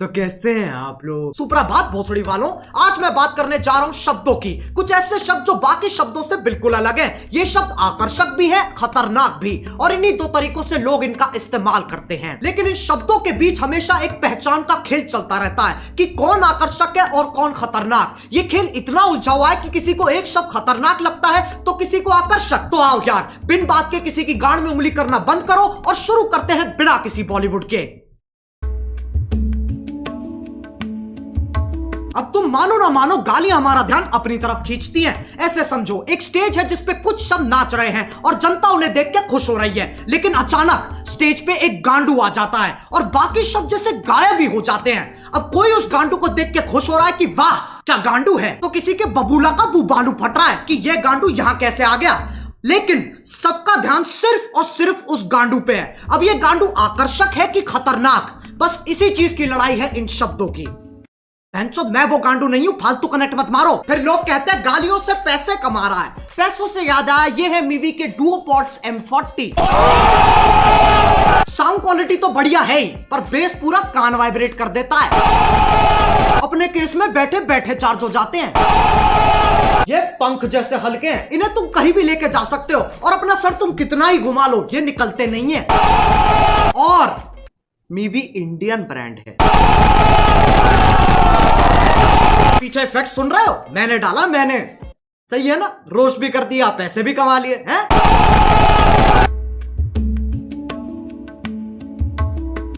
तो कैसे हैं आप लोग? सुप्रभात भोसड़ी वालों, आज मैं बात करने जा रहा हूं शब्दों की। कुछ ऐसे शब्द जो बाकी शब्दों से बिल्कुल अलग हैं। ये शब्द आकर्षक भी है, खतरनाक भी, और इन्हीं दो तरीकों से लोग इनका इस्तेमाल करते हैं। लेकिन इन शब्दों के बीच हमेशा एक पहचान का खेल चलता रहता है कि कौन आकर्षक है और कौन खतरनाक। ये खेल इतना उलझा हुआ है कि किसी को एक शब्द खतरनाक लगता है तो किसी को आकर्षक। तो आओ यार, बिन बात के किसी की गांड में उंगली करना बंद करो और शुरू करते हैं बिना किसी बॉलीवुड के। अब तुम मानो ना मानो, गालियां हमारा ध्यान अपनी तरफ खींचती हैं। ऐसे समझो, एक स्टेज है जिसपे कुछ शब्द नाच रहे हैं और जनता उन्हें देख के खुश हो रही है, लेकिन अचानक स्टेज पे एक गांडू आ जाता है और बाकी शब्द जैसे गायब ही हो जाते हैं। अब कोई उस गांडू को देख के खुश हो रहा है कि वाह क्या गांडू है, तो किसी के बबूला का बुबालू फट रहा है कि यह गांडू यहां कैसे आ गया। लेकिन सबका ध्यान सिर्फ और सिर्फ उस गांडू पे है। अब यह गांडू आकर्षक है कि खतरनाक, बस इसी चीज की लड़ाई है इन शब्दों की। मैं वो गांडू नहीं हूं, फालतू कनेक्ट मत मारो। फिर लोग कहते हैं गालियों से पैसे कमा रहा है। पैसों से याद आया, ये है मीवी के डुओपॉड्स M40। साउंड क्वालिटी तो बढ़िया है ही, पर बेस पूरा कान वाइब्रेट कर देता है। अपने केस में बैठे बैठे चार्ज हो जाते हैं। ये पंख जैसे हल्के हैं, इन्हें तुम कहीं भी लेके जा सकते हो और अपना सर तुम कितना ही घुमा लो ये निकलते नहीं है। और मीवी इंडियन ब्रांड है। पीछे इफेक्ट सुन रहे हो? मैंने डाला, मैंने। सही है ना? रोस्ट भी कर दिया, पैसे भी कमा लिए हैं।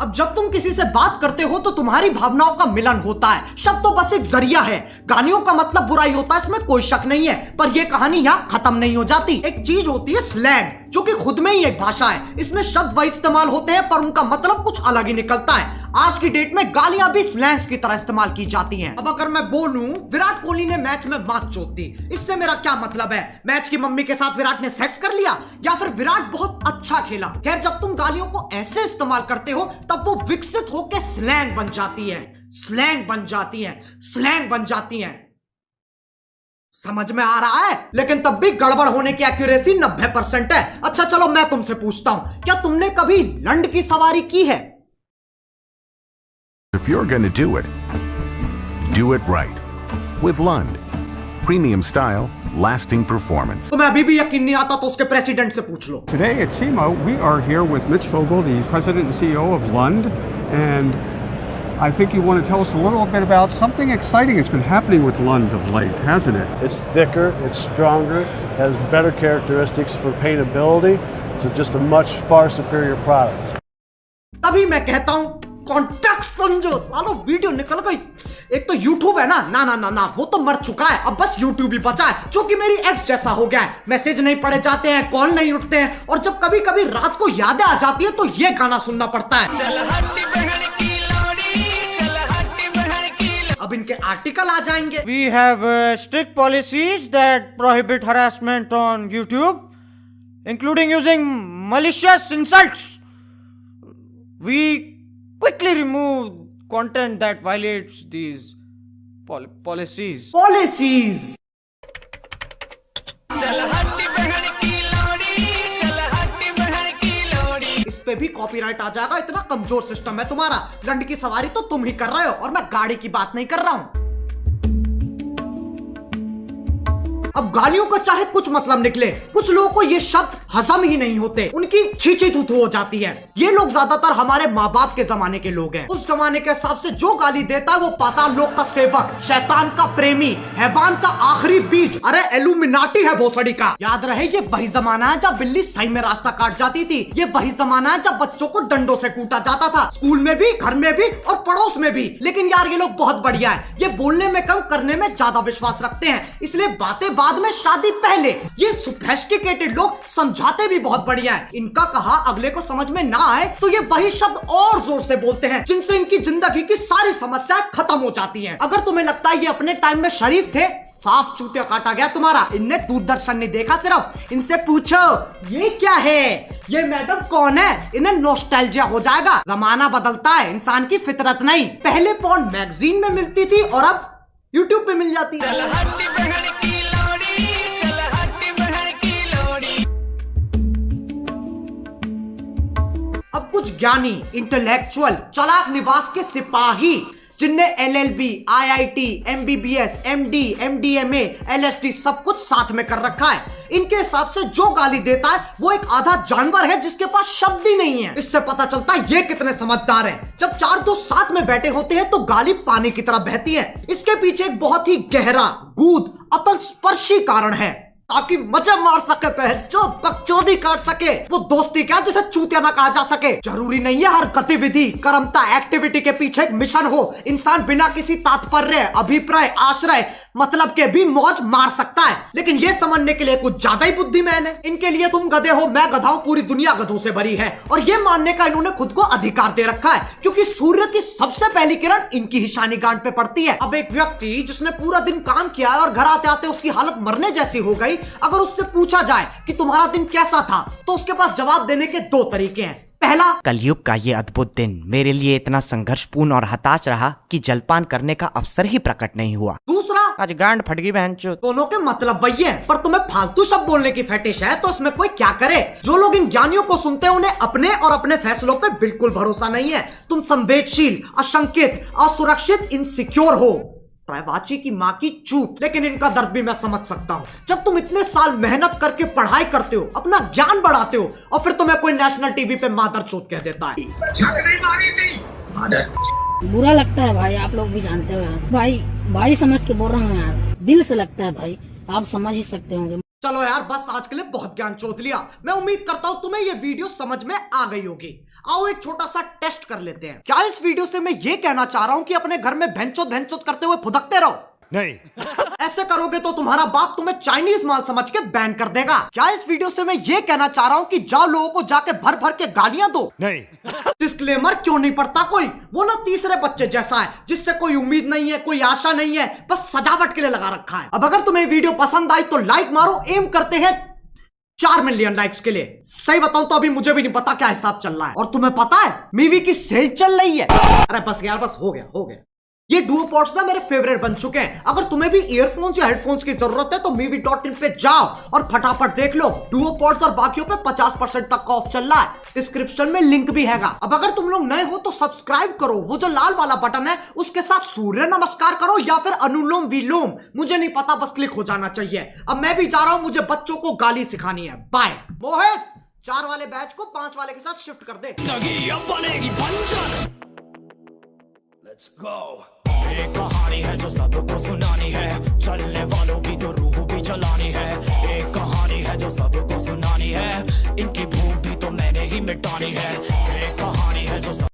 अब जब तुम किसी से बात करते हो तो तुम्हारी भावनाओं का मिलन होता है। शब्द तो बस एक जरिया है। गालियों का मतलब बुराई होता है, इसमें कोई शक नहीं है, पर यह कहानी यहां खत्म नहीं हो जाती। एक चीज होती है स्लैंग, जो कि खुद में ही एक भाषा है। इसमें शब्द वही इस्तेमाल होते हैं पर उनका मतलब कुछ अलग ही निकलता है। आज की डेट में गालियां भी स्लैंग्स की तरह इस्तेमाल की जाती हैं। अब अगर मैं बोलूं विराट कोहली ने मैच में मात चोक दी, इससे मेरा क्या मतलब है? मैच की मम्मी के साथ विराट ने सेक्स कर लिया, या फिर विराट बहुत अच्छा खेला? खैर, जब तुम गालियों को ऐसे इस्तेमाल करते हो तब वो विकसित होकर स्लैंग बन जाती है, स्लैंग बन जाती है, स्लैंग बन जाती है। समझ में आ रहा है? लेकिन तब भी गड़बड़ होने की एक्यूरेसी 90% है। अच्छा चलो, मैं तुमसे पूछता हूं, क्या तुमने कभी लंड की सवारी की है? If you're going to do it right. With Lund. Premium style, lasting performance. तो मैं अभी भी यकीन नहीं आता तो उसके प्रेसिडेंट से पूछ लो। Today at SEMA, we are here with Mitch Vogel, the president and CEO of Lund, and I think you want to tell us a little bit about something exciting that's been happening with Lund of late, hasn't it? It's thicker, it's stronger, has better characteristics for paintability. It's just a much far superior product. तभी मैं कहता हूं context समझो। सालो video निकल गई। एक तो YouTube है ना, ना ना ना ना, वो तो मर चुका है। अब बस YouTube ही बचा है, जो कि मेरी एक्स जैसा हो गया है। मैसेज नहीं पढ़े जाते हैं, कॉल नहीं उठते हैं, और जब कभी कभी रात को यादें आ जाती है तो ये गाना सुनना पड़ता है। अब इनके आर्टिकल आ जाएंगे। We have strict policies that prohibit harassment on YouTube, including using malicious insults. We quickly remove content that violates these policies. Policies. इस पे भी कॉपीराइट आ जाएगा, इतना कमजोर सिस्टम है तुम्हारा। लंड की सवारी तो तुम ही कर रहे हो और मैं गाड़ी की बात नहीं कर रहा हूं। अब गालियों का चाहे कुछ मतलब निकले, कुछ लोगों को ये शब्द हजम ही नहीं होते, उनकी छींची थूथू हो जाती है। ये लोग ज्यादातर हमारे माँ बाप के जमाने के लोग हैं। उस जमाने के हिसाब से जो गाली देता है वो पाताल लोक का सेवक, शैतान का प्रेमी, हैवान का आखिरी बीज, अरे एलुमिनाटी है भोसड़ी का। याद रहे, ये वही जमाना है जब बिल्ली सही में रास्ता काट जाती थी। ये वही जमाना है जब बच्चों को डंडों से कूटा जाता था, स्कूल में भी, घर में भी और पड़ोस में भी। लेकिन यार ये लोग बहुत बढ़िया है, ये बोलने में कम करने में ज्यादा विश्वास रखते हैं, इसलिए बातें बाद में शादी पहले। ये सोफिस्टिकेटेड लोग समझाते भी बहुत बढ़िया है। इनका कहा अगले को समझ में ना आए तो ये वही शब्द और जोर से बोलते हैं जिनसे इनकी जिंदगी की सारी समस्याएं खत्म हो जाती हैं। अगर तुम्हें लगता है ये अपने टाइम में शरीफ थे, साफ चूतिया काटा गया तुम्हारा। इनने दूरदर्शन नहीं देखा सिर्फ। इनसे पूछो ये क्या है, ये मैडम कौन है, इन्हें नॉस्टैल्जिया हो जाएगा। जमाना बदलता है, इंसान की फितरत नहीं। पहले पॉर्न मैगजीन में मिलती थी और अब यूट्यूब पे मिल जाती है। अब कुछ ज्ञानी, इंटेलेक्चुअल, चालाक निवास के सिपाही जिनने LLB, IIT, MBBS, MD, MDMA, LSD सब कुछ साथ में कर रखा है, इनके हिसाब से जो गाली देता है वो एक आधा जानवर है जिसके पास शब्द ही नहीं है। इससे पता चलता है ये कितने समझदार हैं। जब चार दोस्त साथ में बैठे होते हैं तो गाली पानी की तरह बहती है। इसके पीछे एक बहुत ही गहरा, गूढ़, अतल स्पर्शी कारण है, ताकि मजे मार सके, जो बकचोदी काट सके। वो दोस्ती क्या जिसे चूतिया ना कहा जा सके। जरूरी नहीं है हर गतिविधि, कर्मता, एक्टिविटी के पीछे एक मिशन हो। इंसान बिना किसी तात्पर्य, अभिप्राय, आश्रय, मतलब के भी मौज मार सकता है, लेकिन ये समझने के लिए कुछ ज्यादा ही बुद्धिमान है। इनके लिए तुम गधे हो, मैं गधा हूं, पूरी दुनिया गधों से भरी है। और ये मानने का इन्होंने खुद को अधिकार दे रखा है, क्योंकि सूर्य की सबसे पहली किरण इनकी ही शानी गांठ पे पड़ती है। अब एक व्यक्ति जिसने पूरा दिन काम किया है और घर आते आते उसकी हालत मरने जैसी हो गई, अगर उससे पूछा जाए कि तुम्हारा दिन कैसा था, तो उसके पास जवाब देने के दो तरीके हैं। पहला, कलयुग का ये अद्भुत दिन मेरे लिए इतना संघर्षपूर्ण और हताश रहा कि जलपान करने का अवसर ही प्रकट नहीं हुआ। दूसरा, आज गांड फट गई बहनचोद। दोनों के मतलब वही है, पर तुम्हें फालतू शब्द बोलने की फेटिश है तो इसमें कोई क्या करे। जो लोग इन ज्ञानियों को सुनते हैं उन्हें अपने और अपने फैसलों पे बिल्कुल भरोसा नहीं है। तुम संवेदनशील, अशंकित, असुरक्षित, इनसिक्योर हो। प्रायवाची की माँ की चूत। लेकिन इनका दर्द भी मैं समझ सकता हूँ। जब तुम इतने साल मेहनत करके पढ़ाई करते हो, अपना ज्ञान बढ़ाते हो, और फिर तुम्हें कोई नेशनल टीवी पे मादर चोत कह देता है। बुरा लगता है भाई, आप लोग भी जानते हो यार। भाई समझ के बोल रहा हूँ यार, दिल से लगता है भाई, आप समझ ही सकते होंगे। चलो यार, बस आज के लिए बहुत ज्ञान चोत लिया। मैं उम्मीद करता हूँ तुम्हें ये वीडियो समझ में आ गई होगी। आओ एक छोटा सा टेस्ट कर लेते हैं। क्या इस वीडियो से मैं ये कहना चाह रहा हूँ कि अपने घर में भैंचोद करते हुए फुदकते रहो? नहीं। ऐसे करोगे तो तुम्हारा बाप तुम्हें चाइनीज माल समझ के बैन कर देगा। क्या इस वीडियो से मैं ये कहना चाह रहा हूँ कि जाओ लोगों को जाके भर भर के गालियां दो? नहीं। डिस्क्लेमर क्यों नहीं पढ़ता कोई? वो ना तीसरे बच्चे जैसा है, जिससे कोई उम्मीद नहीं है, कोई आशा नहीं है, बस सजावट के लिए लगा रखा है। अब अगर तुम्हें वीडियो पसंद आई तो लाइक मारो। एम करते हैं 4 मिलियन लाइक्स के लिए। सही बताऊं तो अभी मुझे भी नहीं पता क्या हिसाब चल रहा है। और तुम्हें पता है मीवी की सेल चल रही है। अरे बस यार, बस हो गया। ये डुओ पॉड्स ना मेरे फेवरेट बन चुके हैं। अगर तुम्हें भी ईयरफोन्स या हेडफोन्स की जरूरत है तो movie.in पे जाओ और फटाफट देख लो। डुओ पॉड्स और बाकियों पे 50% तक का ऑफ चल रहा है। डिस्क्रिप्शन में लिंक भी हैगा। अब अगर तुम लोग नए हो तो सब्सक्राइब करो, वो जो लाल वाला बटन है उसके साथ सूर्य नमस्कार करो या फिर अनुलोम विलोम, मुझे नहीं पता, बस क्लिक हो जाना चाहिए। अब मैं भी जा रहा हूं, मुझे बच्चों को गाली सिखानी है। बाय। मोहित, 4 वाले बैच को 5 वाले के साथ शिफ्ट कर दे। Let's go. एक कहानी है जो सबको सुनानी है, चलने वालों की तो रूह भी जलानी है। एक कहानी है जो सबको सुनानी है, इनकी भूख भी तो मैंने ही मिटानी है। एक कहानी है जो